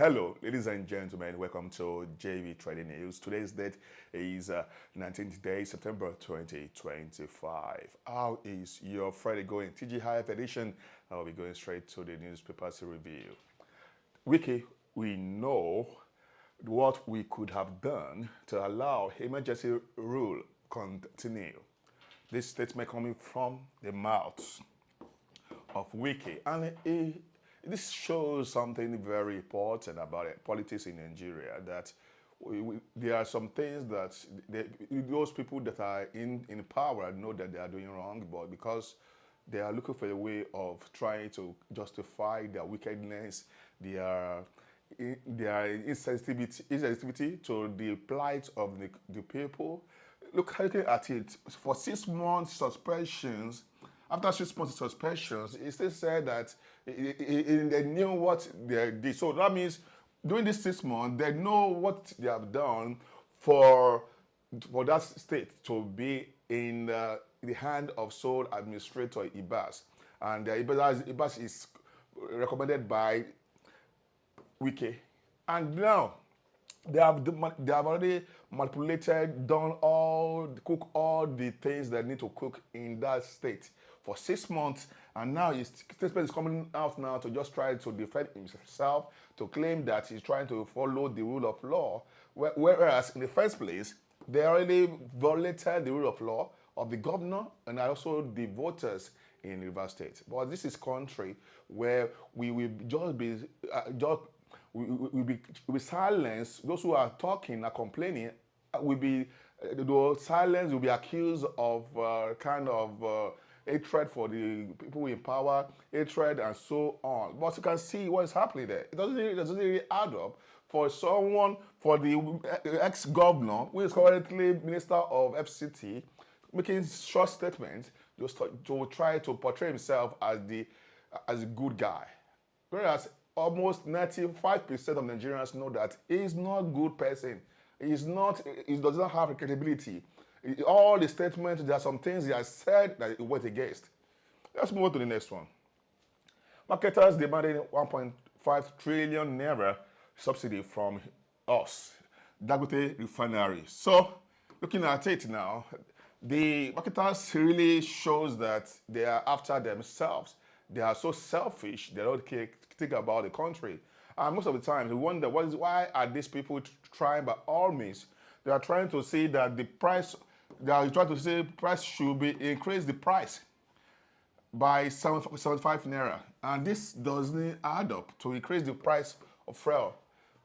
Hello, ladies and gentlemen. Welcome to JV Trading News. Today's date is 19th day, September 2025. How is your Friday going? TGIF edition. I'll be going straight to the newspapers review. Wike, we know what we could have done to allow emergency rule continue. This statement coming from the mouth of Wike, and this shows something very important about it, politics in Nigeria, that there are some things that those people that are in power know that they are doing wrong, but because they are looking for a way of trying to justify their wickedness, their insensitivity to the plight of the people. Looking at it, for 6 months suspensions, after 6 months suspensions, it still said that they knew what they did. So that means during this 6 months, they know what they have done for that state to be in the hand of sole administrator Ibas. And Ibas is recommended by Wike. And now, they have already manipulated, cook all the things they need to cook in that state for 6 months, and now his statement is coming out now to just try to defend himself, to claim that he's trying to follow the rule of law, whereas in the first place, they already violated the rule of law of the governor and also the voters in Rivers State. But this is country where we will just be we silence those who are talking, are complaining. Will be silence. Will be accused of hatred for the people in power, hatred and so on. But you can see what is happening there. It doesn't really add up for someone, for the ex-governor who is currently Minister of FCT, making short statements to try to portray himself as a good guy, whereas almost 95% of Nigerians know that he's not a good person. He does not have credibility. All the statements, there are some things he has said that he went against. Let's move on to the next one. Marketers demanding 1.5 trillion naira subsidy from us, Dangote Refinery. So, looking at it now, the marketers really shows that they are after themselves. They are so selfish, they don't think about the country. And most of the time, we wonder, why are these people trying by all means? They are trying to say that the price, they are trying to say price should be increase the price by 75 naira. And this doesn't add up to increase the price of fuel.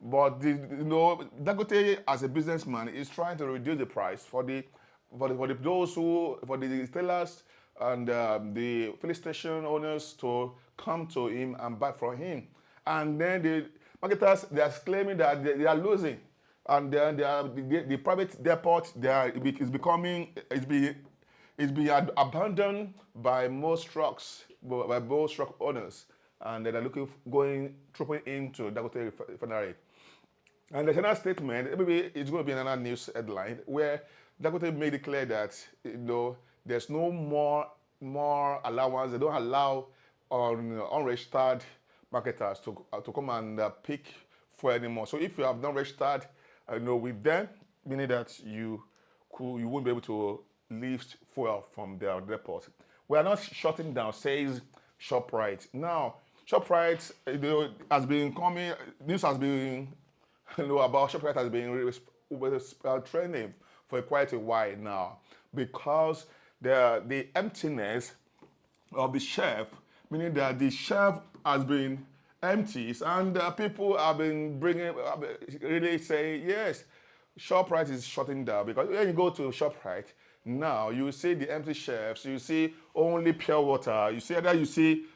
But Dangote as a businessman is trying to reduce the price for the retailers and the filling station owners to come to him and buy from him. And then the marketers, they are claiming that they are losing. And then the private depot is being abandoned by most trucks, by most truck owners. And they're trooping into Dangote Refinery. And there's another statement, maybe it's going to be another news headline, where Dangote made it clear that there's no more allowance. They don't allow unregistered marketers to come and pick fuel anymore. So if you have not registered, with them, meaning that you won't be able to lift fuel from their depot. We are not shutting down, says ShopRite. Now, ShopRite has been coming. News has been about ShopRite has been trending for quite a while now, because the emptiness of the shelf, meaning that the shelf has been empty, and people have been really saying, yes, ShopRite is shutting down. Because when you go to ShopRite, now you see the empty shelves, you see only pure water, you see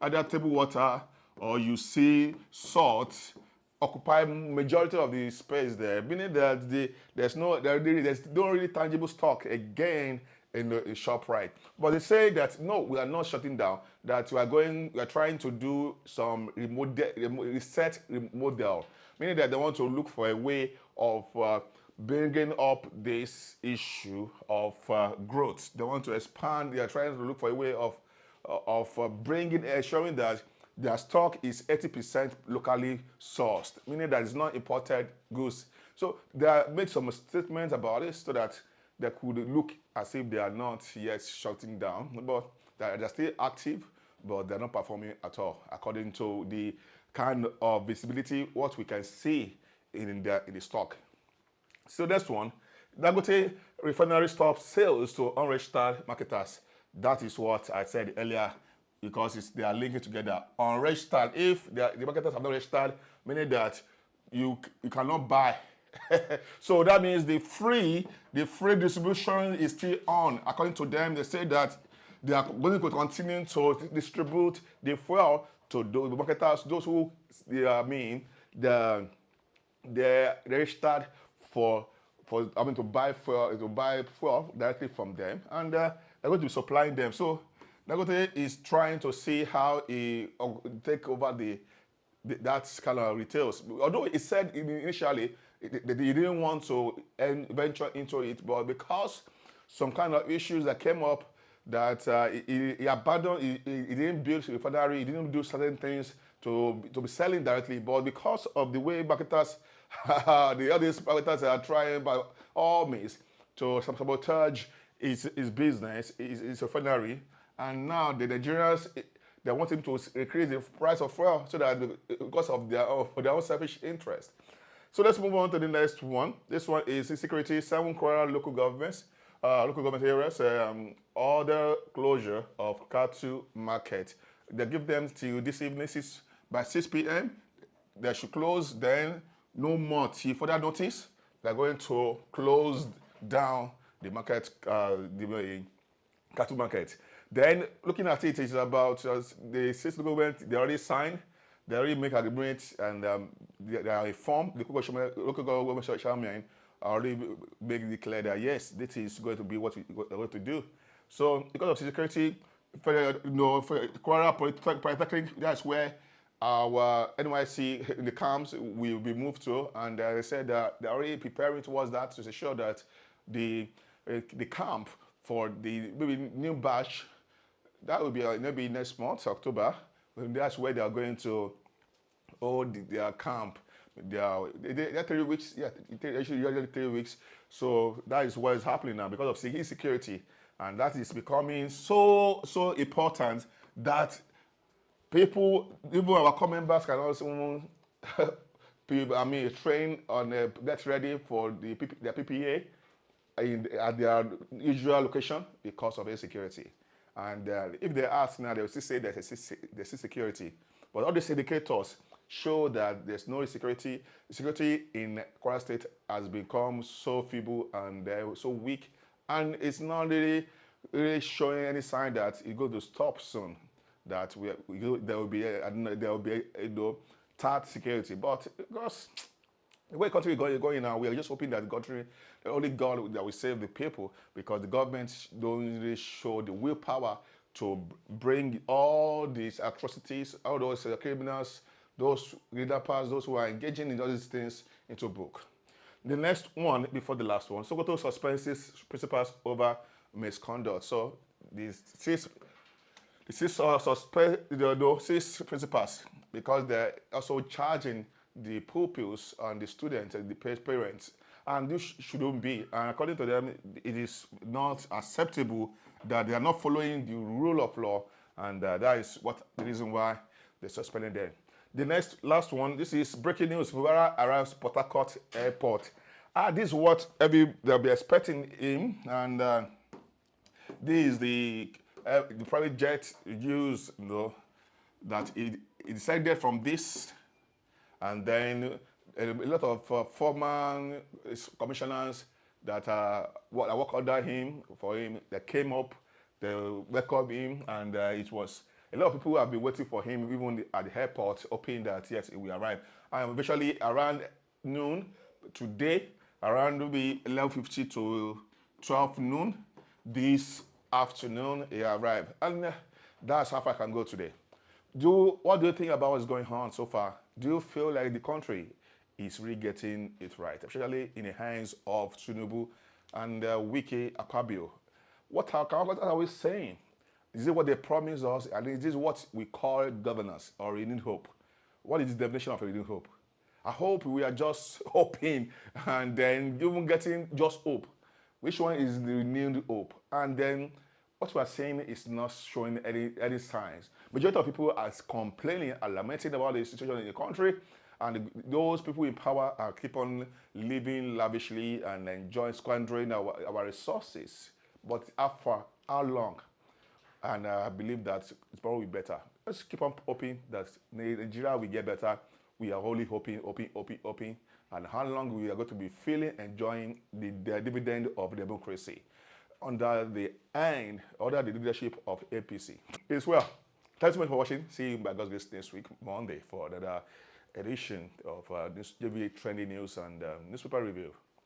either table water or you see salt occupy majority of the space there, meaning that there's no really tangible stock again in ShopRite. But they say that no, we are not shutting down, that we are trying to do some reset remodel, meaning that they want to look for a way of bringing up this issue of growth. They want to expand. They are trying to look for a way of ensuring that their stock is 80% locally sourced, meaning that it's not imported goods. So they made some statements about it so that they could look as if they are not yet shutting down, but they're still active, but they're not performing at all, according to the kind of visibility, what we can see in the stock. So next one, Dangote Refinery stops sales to unregistered marketers. That is what I said earlier, because they are linking together. Unregistered, if the marketers have not registered, meaning that you cannot buy. So that means the free distribution is still on. According to them, they say that they are going to continue to distribute the fuel to those marketers, those who they're registered for to buy fuel directly from them, and they're going to be supplying them. So Dangote is trying to see how he take over that kind of retails. Although he said initially they didn't want to venture into it, but because some kind of issues that came up, that he abandoned, he didn't build a refinery, he didn't do certain things to be selling directly, but because of the way marketers, all these marketers are trying by all means to sabotage his business, his refinery, and now the Nigerians, they want him to increase the price of fuel so that because of their own selfish interest. So let's move on to the next one. This one is Insecurity. 7 Kwara local government areas order closure of cattle market. They give them till this evening by 6 p.m. They should close. Then no more till further notice. They're going to close down the market, the cattle market. Then looking at it is about the state government. They already signed. They already make agreements, and they are informed. The local government chairman already declared that yes, this is going to be what we're going to do. So because of security, for Kwara Polytechnic, that's where our NYC in the camps will be moved to, and they said that they're already preparing towards that to ensure that the camp for the maybe new batch, that will be maybe next month, October. That's where they are going to hold their camp. They're 3 weeks, usually 3 weeks. So that is what is happening now because of insecurity, and that is becoming so important that people, even our core members, can also train on get ready for their PPA at their usual location because of insecurity. And if they ask now, they will still say there's security. But all these indicators show that there's no security. Security in Kwara State has become so feeble and so weak, and it's not really showing any sign that it's going to stop soon. That there will be third security. But because the way the country is going now, we are just hoping that only God that will save the people, because the government don't really show the willpower to bring all these atrocities, all those criminals, those kidnappers, those who are engaging in all these things into book. The next one, before the last one, Sokoto suspends principals over misconduct. So the six principals, because they're also charging the pupils and the students and the parents, and this shouldn't be. And according to them, it is not acceptable that they are not following the rule of law, and that is the reason why they suspended them. The last one, this is breaking news. Fubara arrives Port Harcourt Airport. This is what they'll be expecting him, and this is the private jet used, that he decided from this, and then a lot of former commissioners that work under him, they came up, they welcomed him, and it was a lot of people who have been waiting for him, even at the airport, hoping that yes, he will arrive. And eventually around noon today, around maybe 11:50 to 12 noon this afternoon, he arrived. And that's how far I can go today. What do you think about what's going on so far? Do you feel like the country is really getting it right, especially in the hands of Tinubu and Wike Akpabio? What are we saying? Is it what they promised us? And is this what we call governance or renewed hope? What is the definition of renewed hope? I hope we are just hoping and then even getting just hope. Which one is the renewed hope? And then what we are saying is not showing any signs. Majority of people are complaining and lamenting about the situation in the country, and those people in power are keep on living lavishly and enjoying squandering our resources. But how long? And I believe that it's probably better. Let's keep on hoping that Nigeria will get better. We are only hoping, and how long we are going to be feeling, enjoying the dividend of democracy under the leadership of APC. It's well. Thanks so much for watching. See you by God's grace next week, Monday, for another edition of this JVA Trending News and Newspaper Review.